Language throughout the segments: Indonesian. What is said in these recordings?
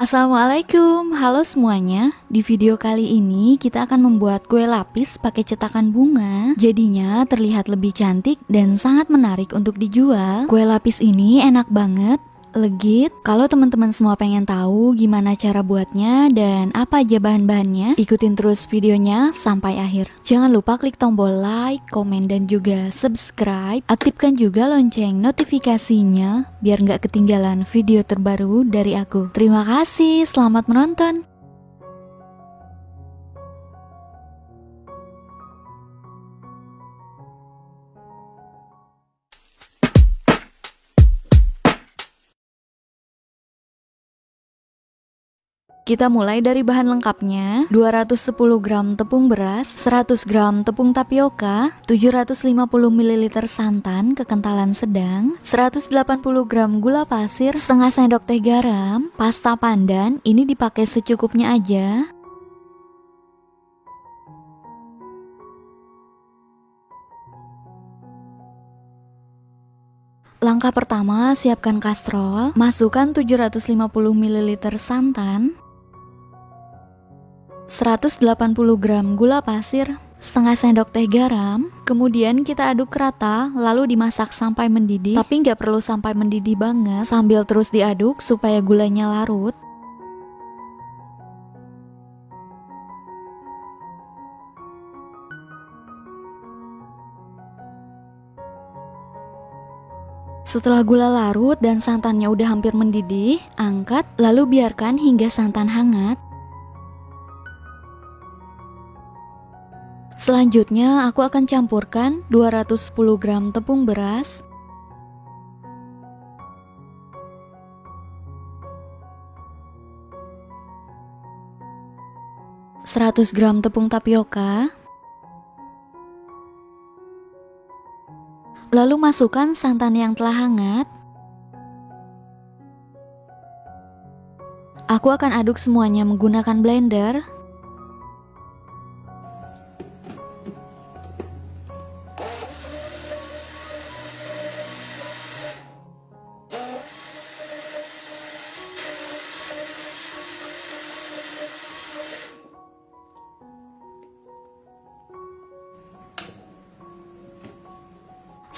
Assalamualaikum, halo semuanya. Di video kali ini kita akan membuat kue lapis pakai cetakan bunga. Jadinya terlihat lebih cantik dan sangat menarik untuk dijual. Kue lapis ini enak banget, legit. Kalau teman-teman semua pengen tahu gimana cara buatnya dan apa aja bahan-bahannya, ikutin terus videonya sampai akhir. Jangan lupa klik tombol like, komen, dan juga subscribe. Aktifkan juga lonceng notifikasinya biar nggak ketinggalan video terbaru dari aku. Terima kasih, selamat menonton. Kita mulai dari bahan lengkapnya: 210 gram tepung beras, 100 gram tepung tapioka, 750 ml santan kekentalan sedang, 180 gram gula pasir, setengah sendok teh garam, pasta pandan, ini dipakai secukupnya aja. Langkah pertama, siapkan kastrol, masukkan 750 ml santan, 180 gram gula pasir, setengah sendok teh garam, kemudian kita aduk rata lalu dimasak sampai mendidih, tapi nggak perlu sampai mendidih banget, sambil terus diaduk supaya gulanya larut. Setelah gula larut dan santannya udah hampir mendidih, angkat lalu biarkan hingga santan hangat. Selanjutnya aku akan campurkan 210 gram tepung beras, 100 gram tepung tapioka, lalu masukkan santan yang telah hangat. Aku akan aduk semuanya menggunakan blender.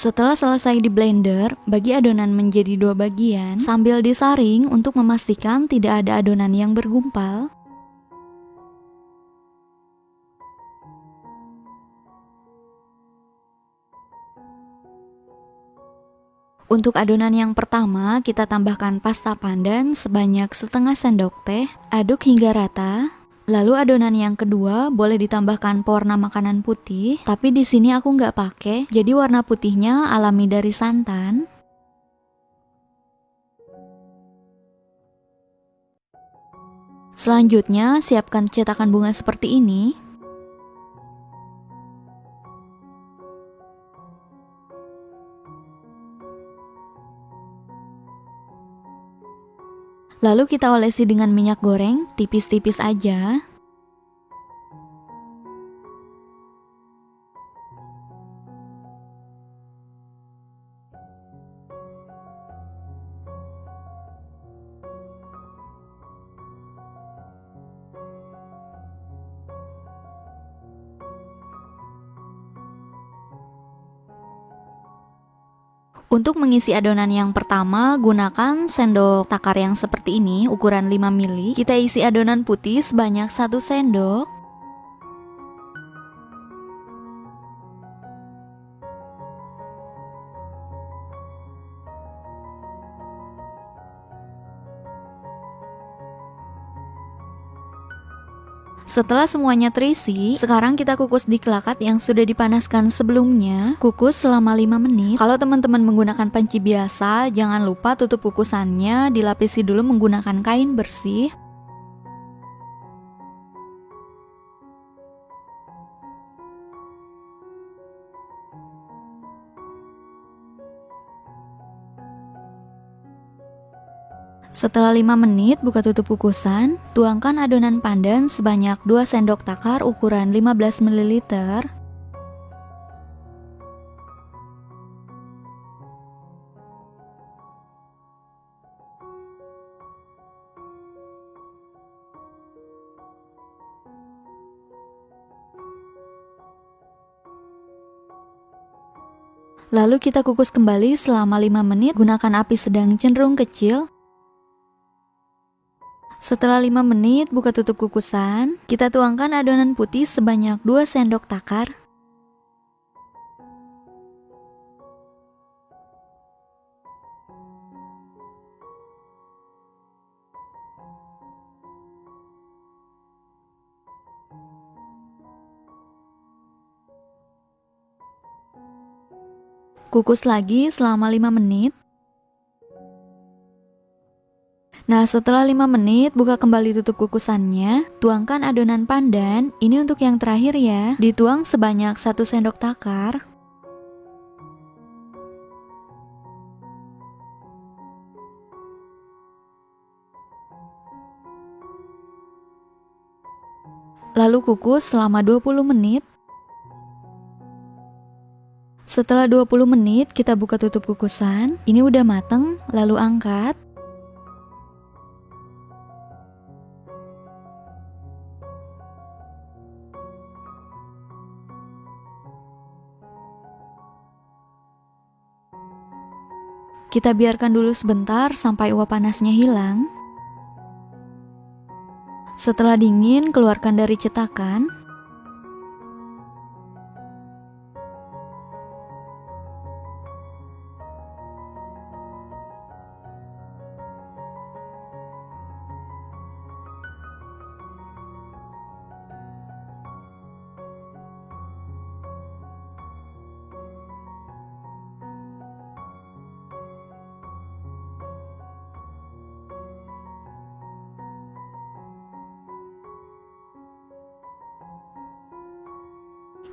Setelah selesai di blender, bagi adonan menjadi dua bagian sambil disaring untuk memastikan tidak ada adonan yang bergumpal. Untuk adonan yang pertama, kita tambahkan pasta pandan sebanyak setengah sendok teh, aduk hingga rata. Lalu adonan yang kedua boleh ditambahkan pewarna makanan putih, tapi di sini aku nggak pakai, jadi warna putihnya alami dari santan. Selanjutnya, siapkan cetakan bunga seperti ini. Lalu kita olesi dengan minyak goreng, tipis-tipis aja. Untuk mengisi adonan yang pertama, gunakan sendok takar yang seperti ini, ukuran 5 ml. Kita isi adonan putih sebanyak 1 sendok. Setelah semuanya terisi, sekarang kita kukus di kelakat yang sudah dipanaskan sebelumnya. Kukus selama 5 menit. Kalau teman-teman menggunakan panci biasa, jangan lupa tutup kukusannya, dilapisi dulu menggunakan kain bersih. Setelah 5 menit, buka tutup kukusan, tuangkan adonan pandan sebanyak 2 sendok takar ukuran 15 ml. Lalu kita kukus kembali selama 5 menit, gunakan api sedang cenderung kecil. Setelah 5 menit, buka tutup kukusan. Kita tuangkan adonan putih sebanyak 2 sendok takar. Kukus lagi selama 5 menit. Nah, setelah 5 menit, buka kembali tutup kukusannya. Tuangkan adonan pandan. Ini untuk yang terakhir ya. Dituang sebanyak 1 sendok takar. Lalu kukus selama 20 menit. Setelah 20 menit, kita buka tutup kukusan. Ini udah mateng, lalu angkat. Kita biarkan dulu sebentar sampai uap panasnya hilang. Setelah dingin, keluarkan dari cetakan.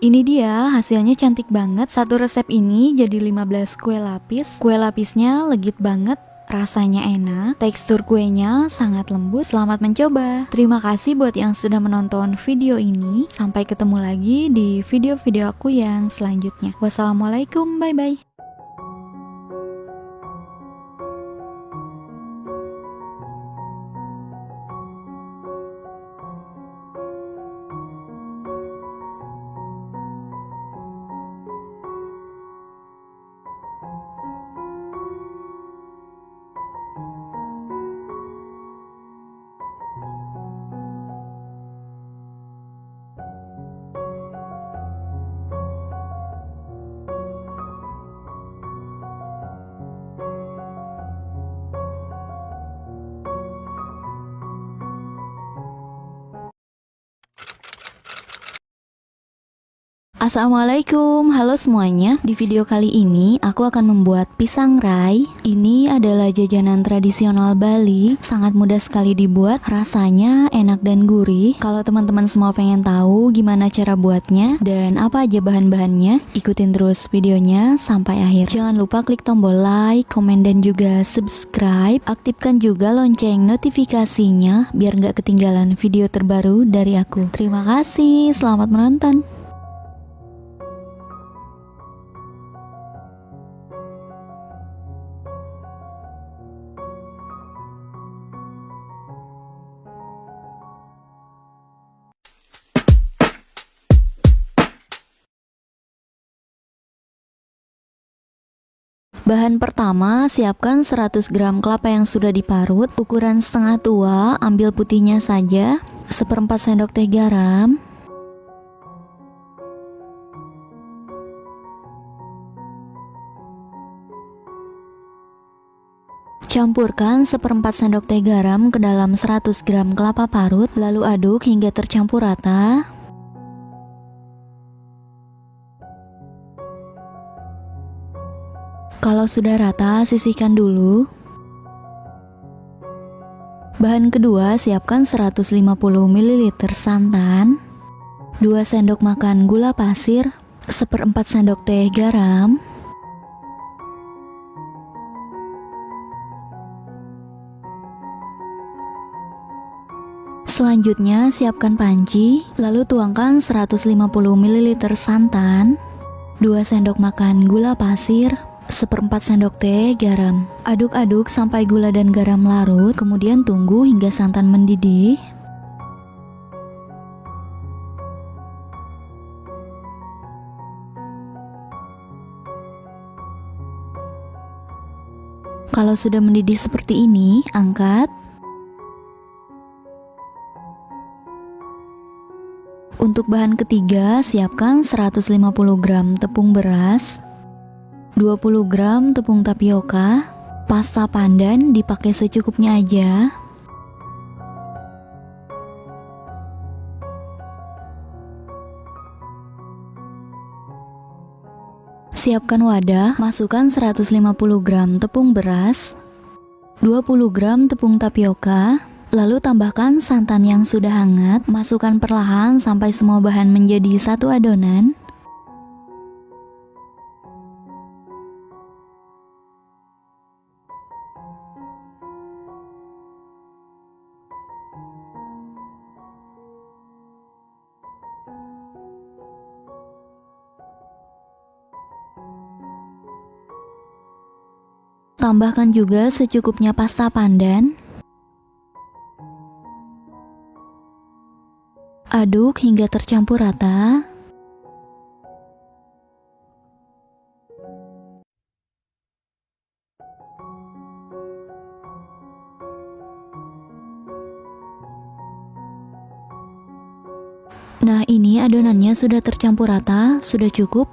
Ini dia, hasilnya cantik banget. Satu resep ini jadi 15 kue lapis. Kue lapisnya legit banget, rasanya enak, tekstur kuenya sangat lembut. Selamat mencoba. Terima kasih buat yang sudah menonton video ini. Sampai ketemu lagi di video-video aku yang selanjutnya. Wassalamualaikum, bye-bye. Assalamualaikum, halo semuanya. Di video kali ini aku akan membuat pisang rai. Ini adalah jajanan tradisional Bali, sangat mudah sekali dibuat, rasanya enak dan gurih. Kalau teman-teman semua pengen tahu gimana cara buatnya dan apa aja bahan-bahannya, ikutin terus videonya sampai akhir. Jangan lupa klik tombol like, komen dan juga subscribe. Aktifkan juga lonceng notifikasinya biar nggak ketinggalan video terbaru dari aku. Terima kasih, selamat menonton. Bahan pertama, siapkan 100 gram kelapa yang sudah diparut, ukuran setengah tua, ambil putihnya saja, 1/4 sendok teh garam, campurkan 1/4 sendok teh garam ke dalam 100 gram kelapa parut, lalu aduk hingga tercampur rata. Kalau sudah rata, sisihkan dulu. Bahan kedua, siapkan 150 ml santan, 2 sendok makan gula pasir, 1/4 sendok teh garam, selanjutnya siapkan panci, lalu tuangkan 150 ml santan, 2 sendok makan gula pasir, 1/4 sendok teh garam. Aduk-aduk sampai gula dan garam larut, kemudian tunggu hingga santan mendidih. Kalau sudah mendidih seperti ini, angkat. Untuk bahan ketiga, siapkan 150 gram tepung beras, 20 gram tepung tapioka, pasta pandan dipakai secukupnya aja. Siapkan wadah, masukkan 150 gram tepung beras, 20 gram tepung tapioka, lalu tambahkan santan yang sudah hangat, masukkan perlahan sampai semua bahan menjadi satu adonan. Tambahkan juga secukupnya pasta pandan. Aduk hingga tercampur rata. Nah, ini adonannya sudah tercampur rata, sudah cukup.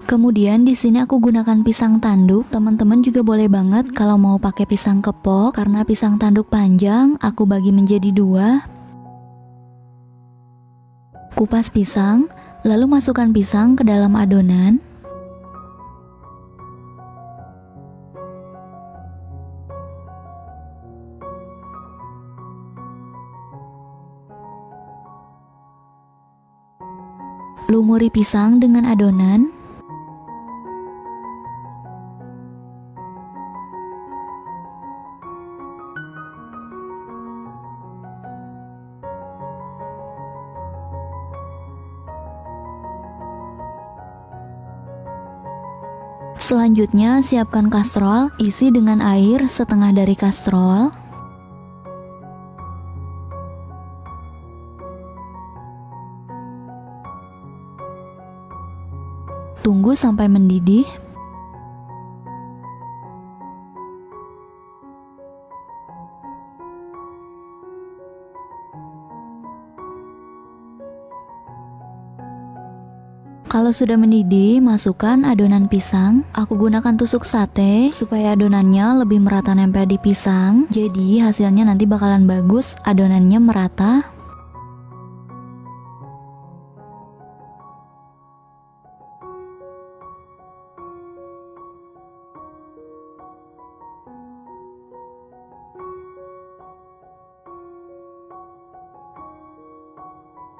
Kemudian di sini aku gunakan pisang tanduk. Teman-teman juga boleh banget kalau mau pakai pisang kepok, karena pisang tanduk panjang aku bagi menjadi dua. Kupas pisang, lalu masukkan pisang ke dalam adonan. Lumuri pisang dengan adonan. Selanjutnya siapkan kastrol, isi dengan air setengah dari kastrol. Tunggu sampai mendidih. Kalau sudah mendidih, masukkan adonan pisang. Aku gunakan tusuk sate supaya adonannya lebih merata nempel di pisang. Jadi hasilnya nanti bakalan bagus, adonannya merata.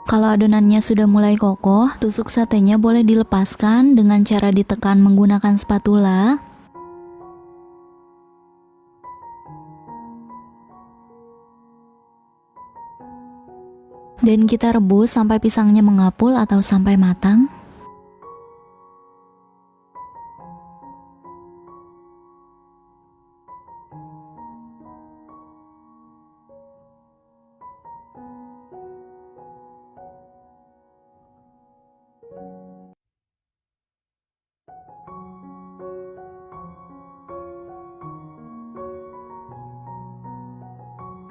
Kalau adonannya sudah mulai kokoh, tusuk satenya boleh dilepaskan dengan cara ditekan menggunakan spatula. Dan kita rebus sampai pisangnya mengapul atau sampai matang.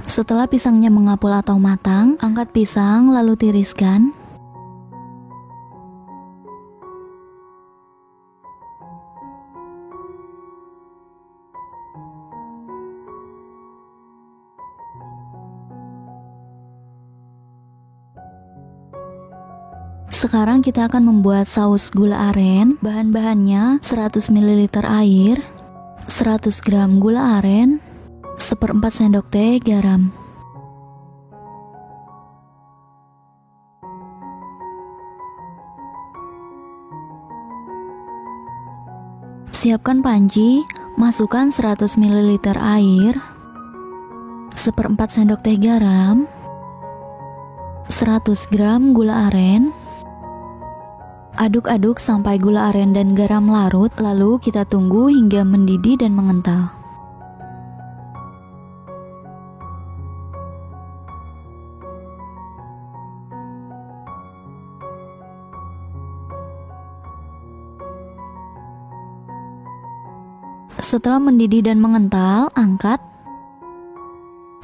Setelah pisangnya mengapul atau matang, angkat pisang lalu tiriskan. Sekarang kita akan membuat saus gula aren. Bahan-bahannya 100 ml air, 100 gram gula aren, 1/4 sendok teh garam. Siapkan panci, masukkan 100 ml air, 1/4 sendok teh garam, 100 gram gula aren. Aduk-aduk sampai gula aren dan garam larut, lalu kita tunggu hingga mendidih dan mengental. Setelah mendidih dan mengental, angkat.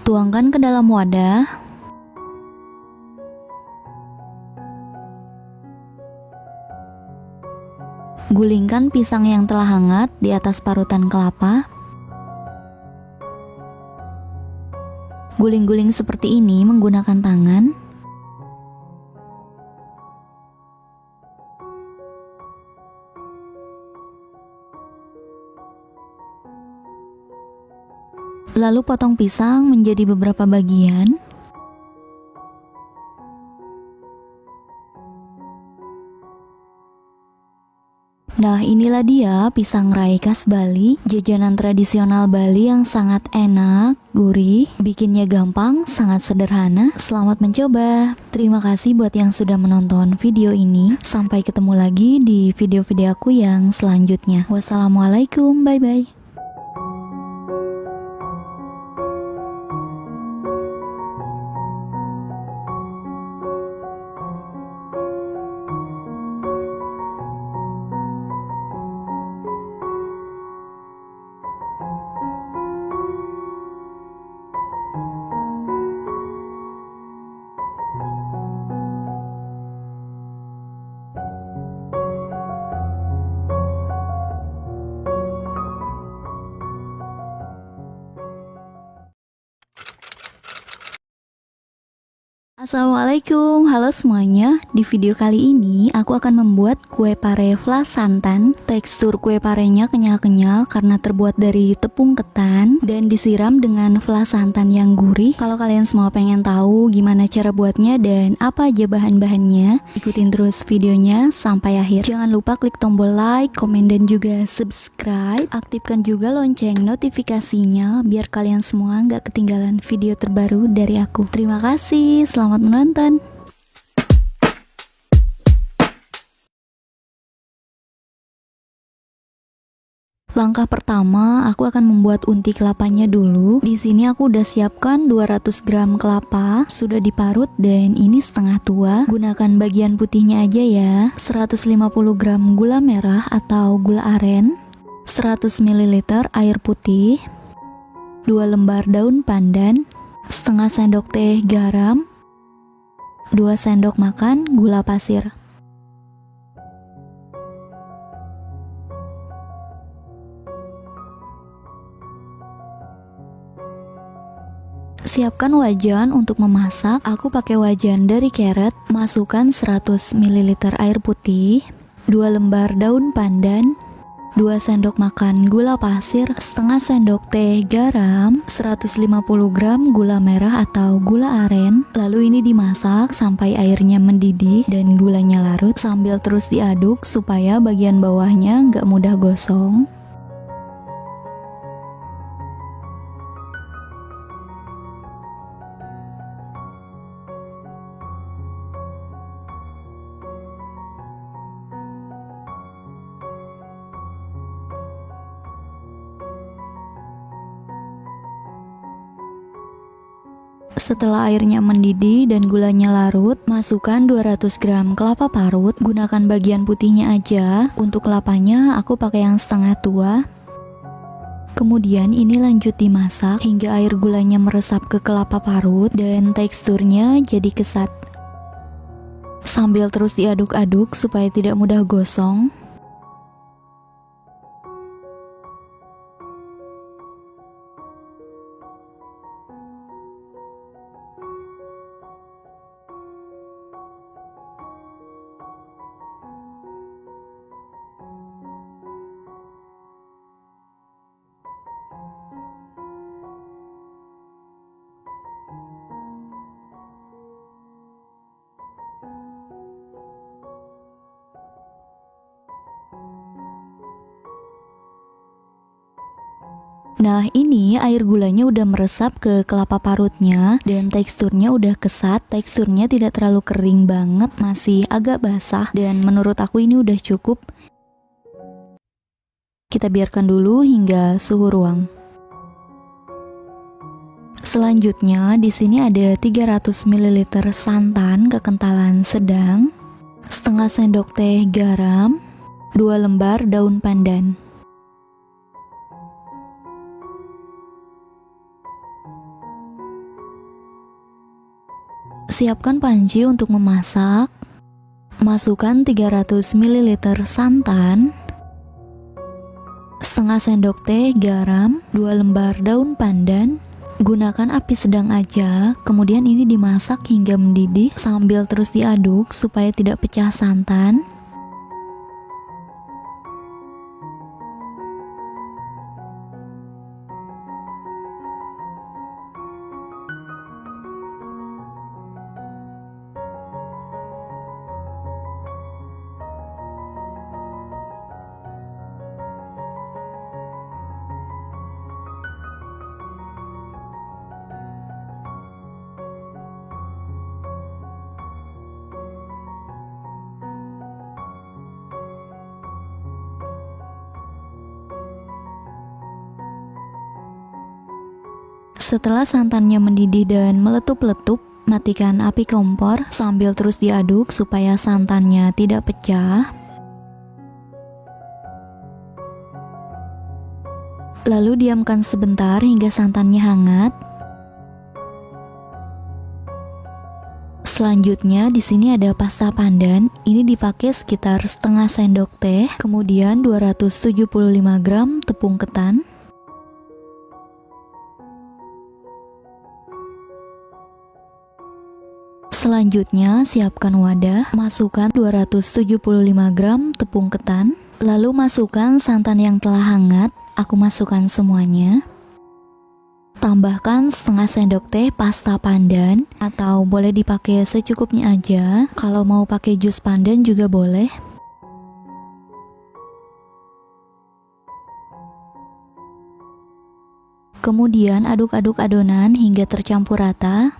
Tuangkan ke dalam wadah. Gulingkan pisang yang telah hangat di atas parutan kelapa. Guling-guling seperti ini menggunakan tangan. Lalu potong pisang menjadi beberapa bagian. Nah, inilah dia pisang rai khas Bali, jajanan tradisional Bali yang sangat enak, gurih, bikinnya gampang, sangat sederhana. Selamat mencoba. Terima kasih buat yang sudah menonton video ini. Sampai ketemu lagi di video-video aku yang selanjutnya. Wassalamualaikum, bye-bye. Assalamualaikum, halo semuanya. Di video kali ini aku akan membuat kue pare fla santan. Tekstur kue parenya kenyal-kenyal karena terbuat dari tepung ketan dan disiram dengan fla santan yang gurih. Kalau kalian semua pengen tahu gimana cara buatnya dan apa aja bahan-bahannya, ikutin terus videonya sampai akhir. Jangan lupa klik tombol like, komen, dan juga subscribe. Aktifkan juga lonceng notifikasinya biar kalian semua nggak ketinggalan video terbaru dari aku. Terima kasih, selamat menonton. Langkah pertama, aku akan membuat unti kelapanya dulu. Di sini aku udah siapkan 200 gram kelapa, sudah diparut dan ini setengah tua. Gunakan bagian putihnya aja ya. 150 gram gula merah atau gula aren, 100 ml air putih, 2 lembar daun pandan, setengah sendok teh garam, 2 sendok makan gula pasir. Siapkan wajan untuk memasak. Aku pakai wajan dari Karat. Masukkan 100 ml air putih, 2 lembar daun pandan, 2 sendok makan gula pasir, setengah sendok teh garam, 150 gram gula merah atau gula aren. Lalu ini dimasak sampai airnya mendidih dan gulanya larut sambil terus diaduk supaya bagian bawahnya nggak mudah gosong. Setelah airnya mendidih dan gulanya larut, masukkan 200 gram kelapa parut. Gunakan bagian putihnya aja. Untuk kelapanya aku pakai yang setengah tua. Kemudian ini lanjut dimasak hingga air gulanya meresap ke kelapa parut dan teksturnya jadi kesat. Sambil terus diaduk-aduk supaya tidak mudah gosong. Nah, ini air gulanya udah meresap ke kelapa parutnya dan teksturnya udah kesat. Teksturnya tidak terlalu kering banget, masih agak basah dan menurut aku ini udah cukup. Kita biarkan dulu hingga suhu ruang. Selanjutnya di sini ada 300 ml santan kekentalan sedang, setengah sendok teh garam, 2 lembar daun pandan. Siapkan panci untuk memasak. Masukkan 300 ml santan, setengah sendok teh garam, 2 lembar daun pandan. Gunakan api sedang aja, kemudian ini dimasak hingga mendidih sambil terus diaduk supaya tidak pecah santan. Setelah santannya mendidih dan meletup-letup, matikan api kompor sambil terus diaduk supaya santannya tidak pecah. Lalu diamkan sebentar hingga santannya hangat. Selanjutnya di sini ada pasta pandan. Ini dipakai sekitar setengah sendok teh. Kemudian 275 gram tepung ketan. Selanjutnya siapkan wadah, masukkan 275 gram tepung ketan, lalu masukkan santan yang telah hangat, aku masukkan semuanya. Tambahkan setengah sendok teh pasta pandan, atau boleh dipakai secukupnya aja, kalau mau pakai jus pandan juga boleh. Kemudian aduk-aduk adonan hingga tercampur rata.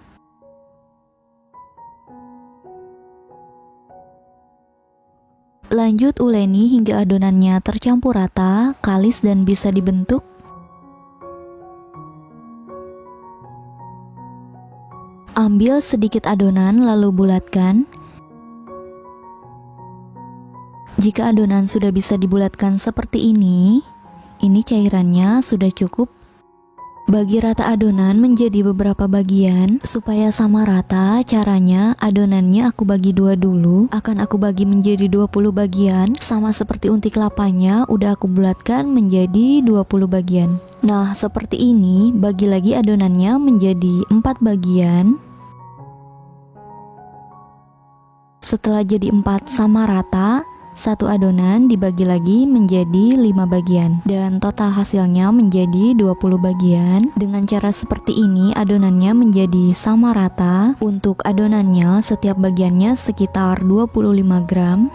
Lanjut uleni hingga adonannya tercampur rata, kalis dan bisa dibentuk. Ambil sedikit adonan lalu bulatkan. Jika adonan sudah bisa dibulatkan seperti ini cairannya sudah cukup. Bagi rata adonan menjadi beberapa bagian supaya sama rata. Caranya adonannya aku bagi dua dulu, akan aku bagi menjadi 20 bagian, sama seperti unti kelapanya udah aku bulatkan menjadi 20 bagian. Nah seperti ini, bagi lagi adonannya menjadi 4 bagian. Setelah jadi 4 sama rata, satu adonan dibagi lagi menjadi 5 bagian dan total hasilnya menjadi 20 bagian. Dengan cara seperti ini adonannya menjadi sama rata. Untuk adonannya setiap bagiannya sekitar 25 gram.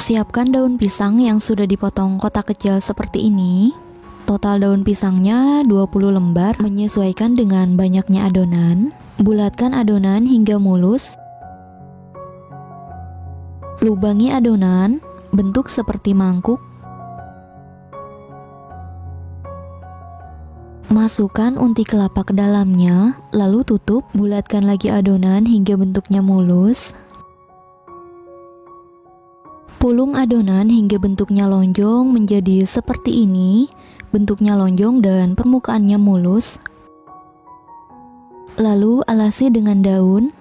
Siapkan daun pisang yang sudah dipotong kotak kecil seperti ini. Total daun pisangnya 20 lembar menyesuaikan dengan banyaknya adonan. Bulatkan adonan hingga mulus. Lubangi adonan, bentuk seperti mangkuk. Masukkan unti kelapa ke dalamnya, lalu tutup. Bulatkan lagi adonan hingga bentuknya mulus. Pulung adonan hingga bentuknya lonjong menjadi seperti ini. Bentuknya lonjong dan permukaannya mulus. Lalu alasi dengan daun.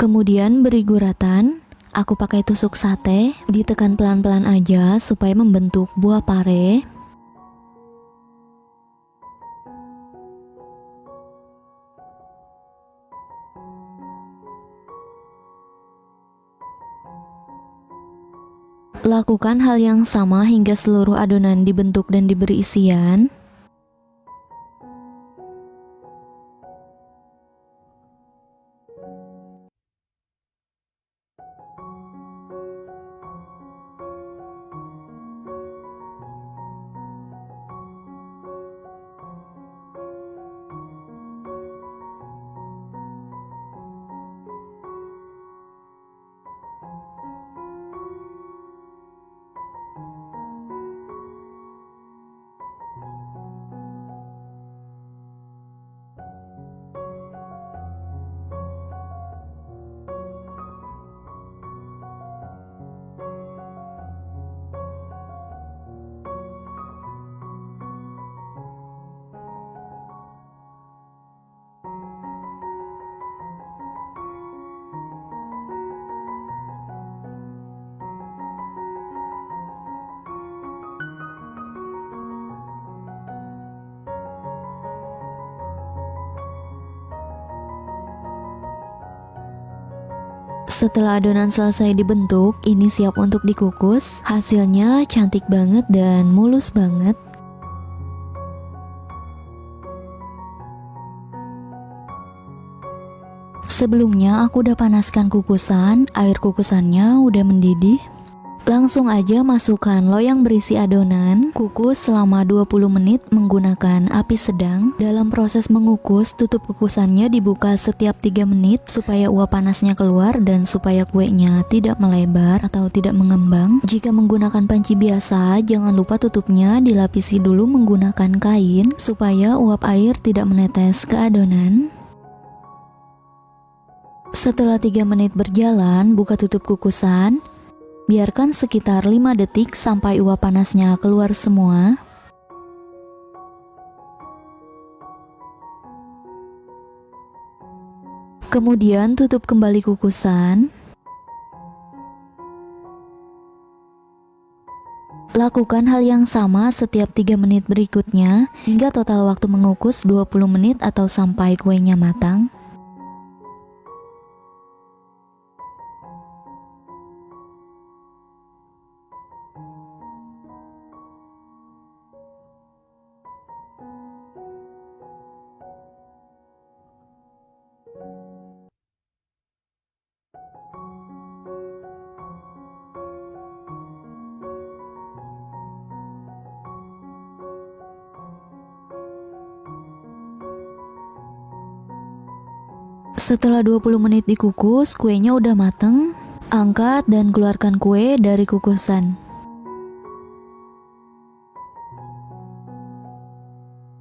Kemudian beri guratan. Aku pakai tusuk sate. Ditekan pelan-pelan aja supaya membentuk buah pare. Lakukan hal yang sama hingga seluruh adonan dibentuk dan diberi isian. Setelah adonan selesai dibentuk, ini siap untuk dikukus. Hasilnya cantik banget dan mulus banget. Sebelumnya aku udah panaskan kukusan, air kukusannya udah mendidih. Langsung aja masukkan loyang berisi adonan, kukus selama 20 menit menggunakan api sedang. Dalam proses mengukus, tutup kukusannya dibuka setiap 3 menit supaya uap panasnya keluar dan supaya kuenya tidak melebar atau tidak mengembang. Jika menggunakan panci biasa, jangan lupa tutupnya dilapisi dulu menggunakan kain supaya uap air tidak menetes ke adonan. Setelah 3 menit berjalan, buka tutup kukusan. Biarkan sekitar 5 detik sampai uap panasnya keluar semua. Kemudian tutup kembali kukusan. Lakukan hal yang sama setiap 3 menit berikutnya hingga total waktu mengukus 20 menit atau sampai kuenya matang. Setelah 20 menit dikukus, kuenya udah mateng. Angkat dan keluarkan kue dari kukusan.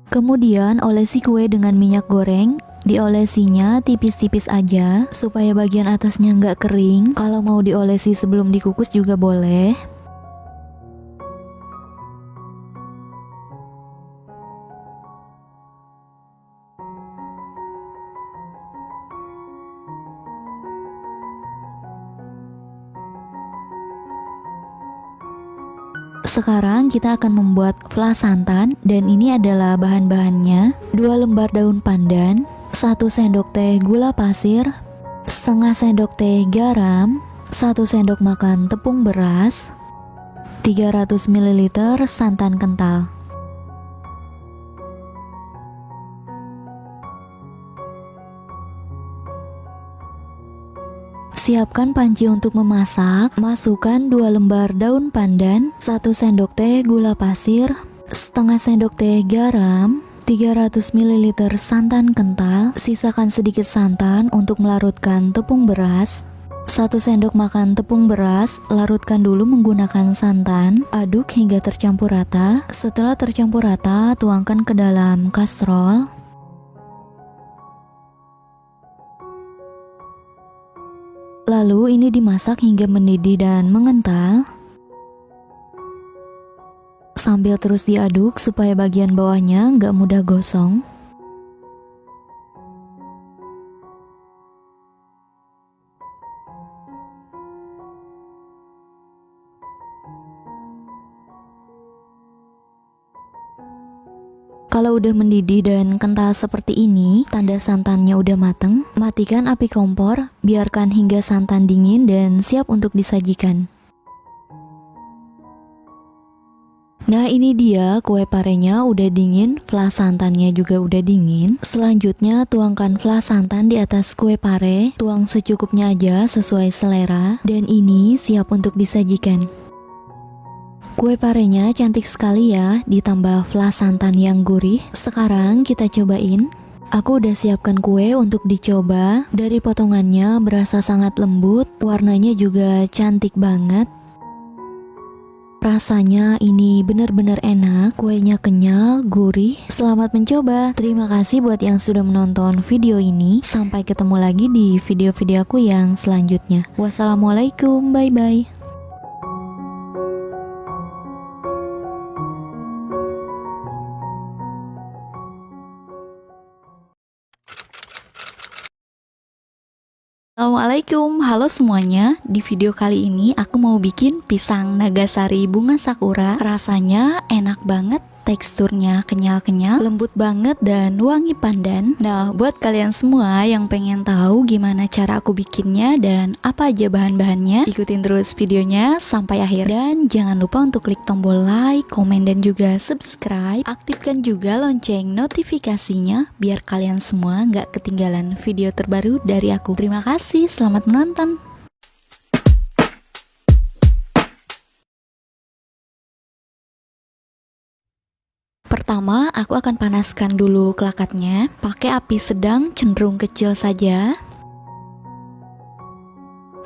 Kemudian olesi kue dengan minyak goreng. Diolesinya tipis-tipis aja supaya bagian atasnya nggak kering. Kalau mau diolesi sebelum dikukus juga boleh. Sekarang kita akan membuat flas santan dan ini adalah bahan-bahannya. 2 lembar daun pandan, 1 sendok teh gula pasir, setengah sendok teh garam, 1 sendok makan tepung beras, 300 ml santan kental. Siapkan panci untuk memasak. Masukkan 2 lembar daun pandan, 1 sendok teh gula pasir, setengah sendok teh garam, 300 ml santan kental. Sisakan sedikit santan untuk melarutkan tepung beras. 1 sendok makan tepung beras, larutkan dulu menggunakan santan. Aduk hingga tercampur rata. Setelah tercampur rata, tuangkan ke dalam kastrol. Lalu ini dimasak hingga mendidih dan mengental. Sambil terus diaduk supaya bagian bawahnya nggak mudah gosong. Kalau udah mendidih dan kental seperti ini, tanda santannya udah mateng. Matikan api kompor, biarkan hingga santan dingin dan siap untuk disajikan. Nah, ini dia kue parenya udah dingin, flas santannya juga udah dingin. Selanjutnya tuangkan flas santan di atas kue pare, tuang secukupnya aja sesuai selera, dan ini siap untuk disajikan. Kue parenya cantik sekali ya, ditambah flas santan yang gurih. Sekarang kita cobain. Aku udah siapkan kue untuk dicoba. Dari potongannya berasa sangat lembut, warnanya juga cantik banget. Rasanya ini benar-benar enak, kuenya kenyal, gurih. Selamat mencoba. Terima kasih buat yang sudah menonton video ini. Sampai ketemu lagi di video-video aku yang selanjutnya. Wassalamualaikum, bye-bye. Assalamualaikum, halo semuanya. Di video kali ini aku mau bikin pisang nagasari bunga sakura. Rasanya enak banget, teksturnya kenyal-kenyal, lembut banget dan wangi pandan. Nah, buat kalian semua yang pengen tahu gimana cara aku bikinnya dan apa aja bahan-bahannya, ikutin terus videonya sampai akhir. Dan jangan lupa untuk klik tombol like, komen, dan juga subscribe. Aktifkan juga lonceng notifikasinya biar kalian semua nggak ketinggalan video terbaru dari aku. Terima kasih, selamat menonton. Pertama, aku akan panaskan dulu kelakatnya. Pakai api sedang cenderung kecil saja.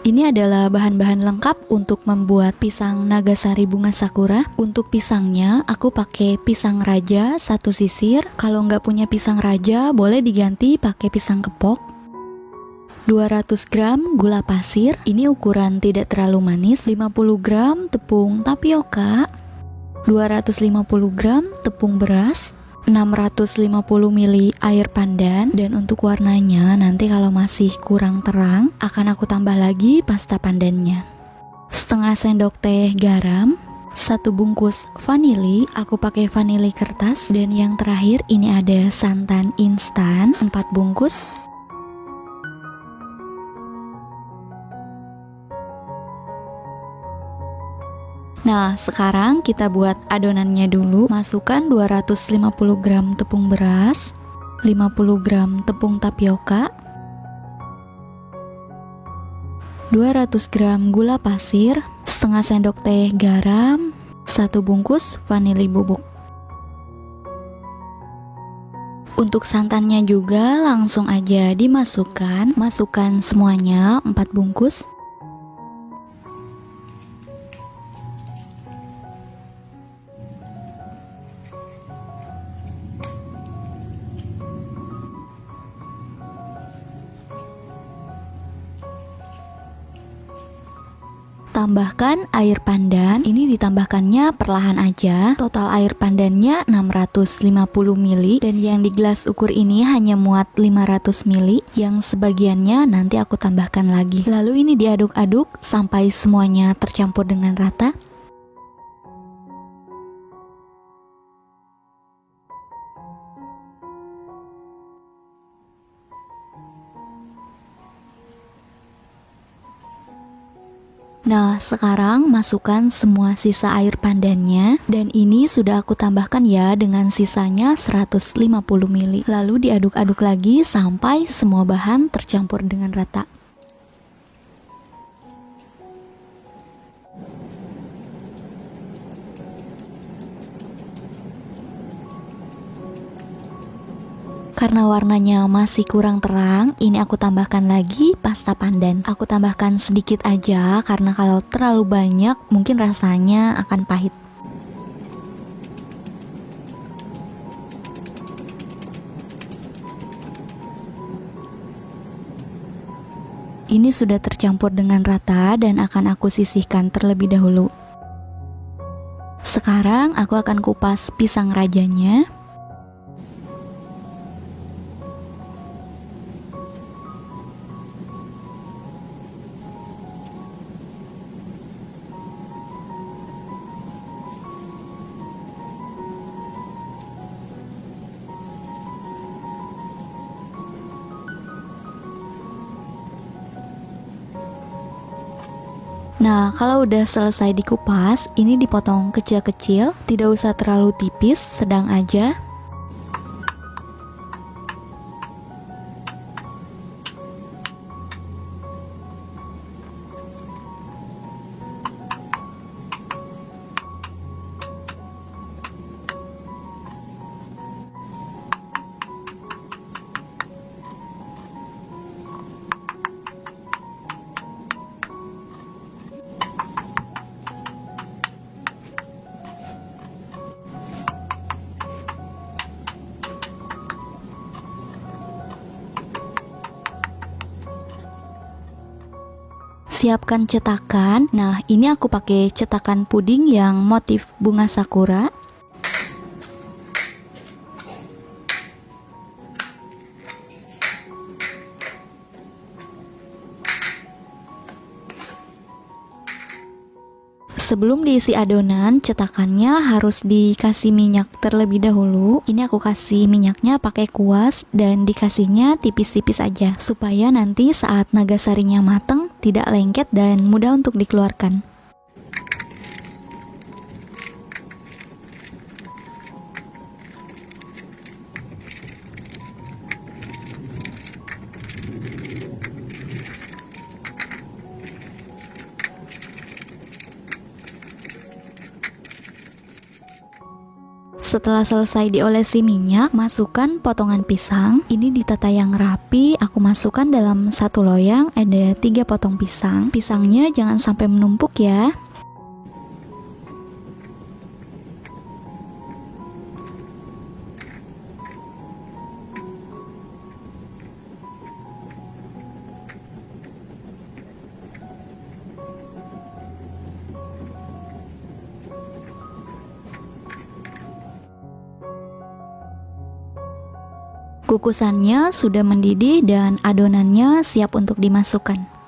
Ini adalah bahan-bahan lengkap untuk membuat pisang Nagasari bunga sakura. Untuk pisangnya, aku pakai pisang raja 1 sisir. Kalau nggak punya pisang raja, boleh diganti pakai pisang kepok. 200 gram gula pasir, ini ukuran tidak terlalu manis. 50 gram tepung tapioka. 250 gram tepung beras, 650 ml air pandan, dan untuk warnanya nanti kalau masih kurang terang akan aku tambah lagi pasta pandannya. Setengah sendok teh garam, 1 bungkus vanili, aku pakai vanili kertas, dan yang terakhir ini ada santan instan 4 bungkus. Nah, sekarang kita buat adonannya dulu. Masukkan 250 gram tepung beras, 50 gram tepung tapioka, 200 gram gula pasir, setengah sendok teh garam, 1 bungkus vanili bubuk. Untuk santannya juga langsung aja dimasukkan. Masukkan semuanya 4 bungkus. Tambahkan air pandan, ini ditambahkannya perlahan aja. Total air pandannya 650 ml, dan yang di gelas ukur ini hanya muat 500 ml, yang sebagiannya nanti aku tambahkan lagi. Lalu ini diaduk-aduk sampai semuanya tercampur dengan rata. Nah, sekarang masukkan semua sisa air pandannya, dan ini sudah aku tambahkan ya dengan sisanya 150 ml. Lalu diaduk-aduk lagi sampai semua bahan tercampur dengan rata. Karena warnanya masih kurang terang, ini aku tambahkan lagi pasta pandan. Aku tambahkan sedikit aja karena kalau terlalu banyak mungkin rasanya akan pahit. Ini sudah tercampur dengan rata dan akan aku sisihkan terlebih dahulu. Sekarang aku akan kupas pisang rajanya. Nah, kalau udah selesai dikupas, ini dipotong kecil-kecil, tidak usah terlalu tipis, sedang aja. Siapkan cetakan. Nah, ini aku pakai cetakan puding yang motif bunga sakura. Sebelum diisi adonan, cetakannya harus dikasih minyak terlebih dahulu. Ini aku kasih minyaknya pakai kuas dan dikasihnya tipis-tipis aja, supaya nanti saat nagasarinya mateng tidak lengket dan mudah untuk dikeluarkan. Setelah selesai diolesi minyak, masukkan potongan pisang. Ini ditata yang rapi, aku masukkan dalam satu loyang, ada 3 potong pisang. Pisangnya jangan sampai menumpuk ya. Kukusannya sudah mendidih dan adonannya siap untuk dimasukkan.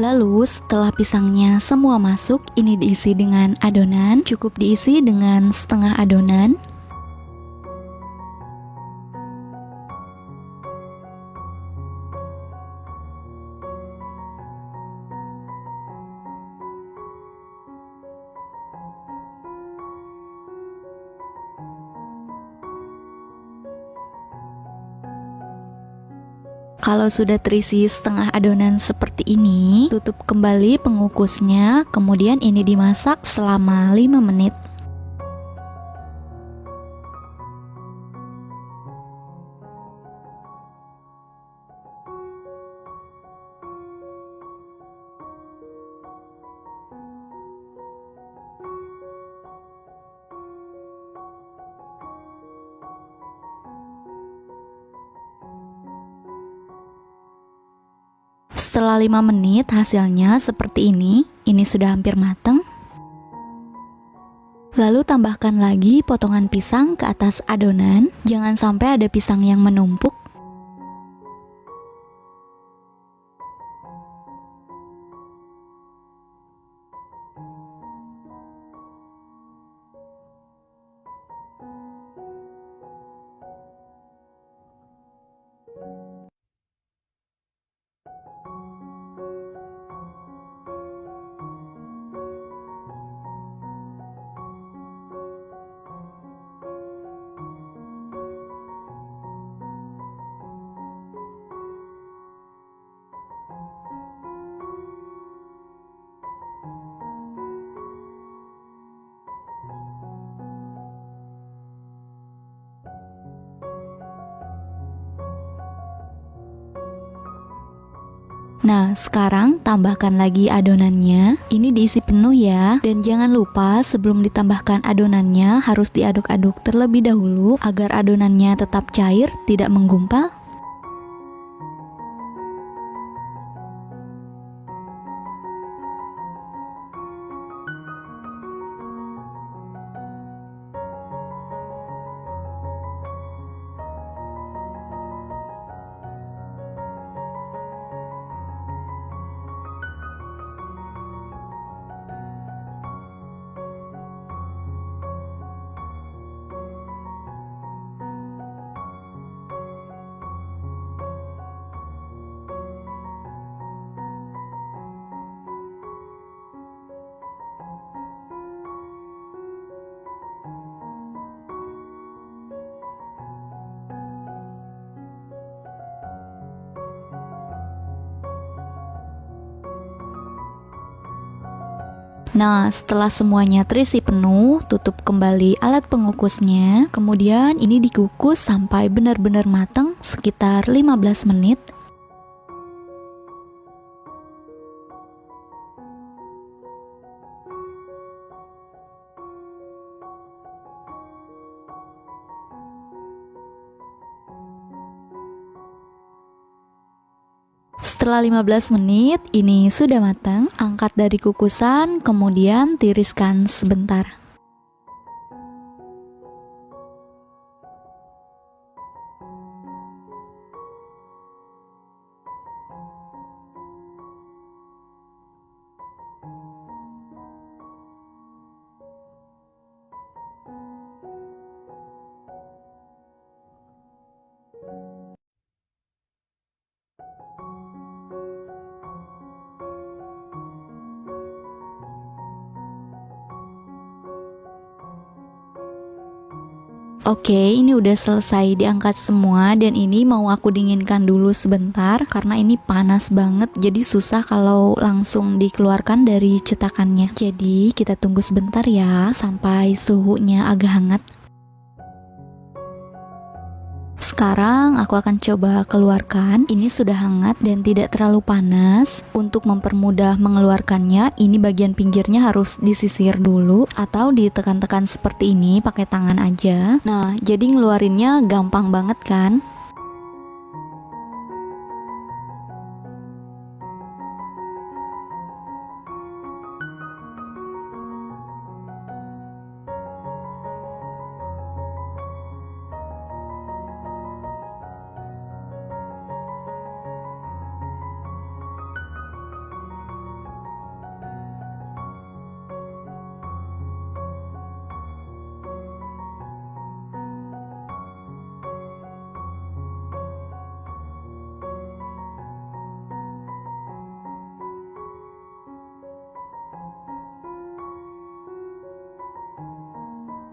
Lalu setelah pisangnya semua masuk, ini diisi dengan adonan. Cukup diisi dengan setengah adonan. Kalau sudah terisi setengah adonan seperti ini, tutup kembali pengukusnya, kemudian ini dimasak selama 5 menit. Setelah 5 menit hasilnya seperti ini sudah hampir matang. Lalu tambahkan lagi potongan pisang ke atas adonan, jangan sampai ada pisang yang menumpuk. Nah, sekarang tambahkan lagi adonannya. Ini diisi penuh ya. Dan jangan lupa sebelum ditambahkan adonannya harus diaduk-aduk terlebih dahulu agar adonannya tetap cair, tidak menggumpal. Nah, setelah semuanya terisi penuh, tutup kembali alat pengukusnya. Kemudian ini dikukus sampai benar-benar matang sekitar 15 menit. Setelah 15 menit, ini sudah matang. Angkat dari kukusan, kemudian tiriskan sebentar. Oke, ini udah selesai diangkat semua dan ini mau aku dinginkan dulu sebentar karena ini panas banget, jadi susah kalau langsung dikeluarkan dari cetakannya. Jadi kita tunggu sebentar ya sampai suhunya agak hangat. Sekarang aku akan coba keluarkan. Ini sudah hangat dan tidak terlalu panas. Untuk mempermudah mengeluarkannya, ini bagian pinggirnya harus disisir dulu atau ditekan-tekan seperti ini pakai tangan aja. Nah, jadi ngeluarinnya gampang banget kan?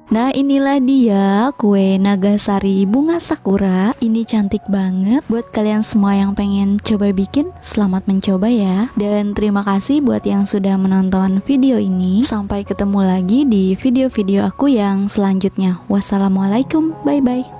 Nah, inilah dia kue Nagasari bunga sakura. Ini cantik banget. Buat kalian semua yang pengen coba bikin, selamat mencoba ya. Dan terima kasih buat yang sudah menonton video ini. Sampai ketemu lagi di video-video aku yang selanjutnya. Wassalamualaikum, bye-bye.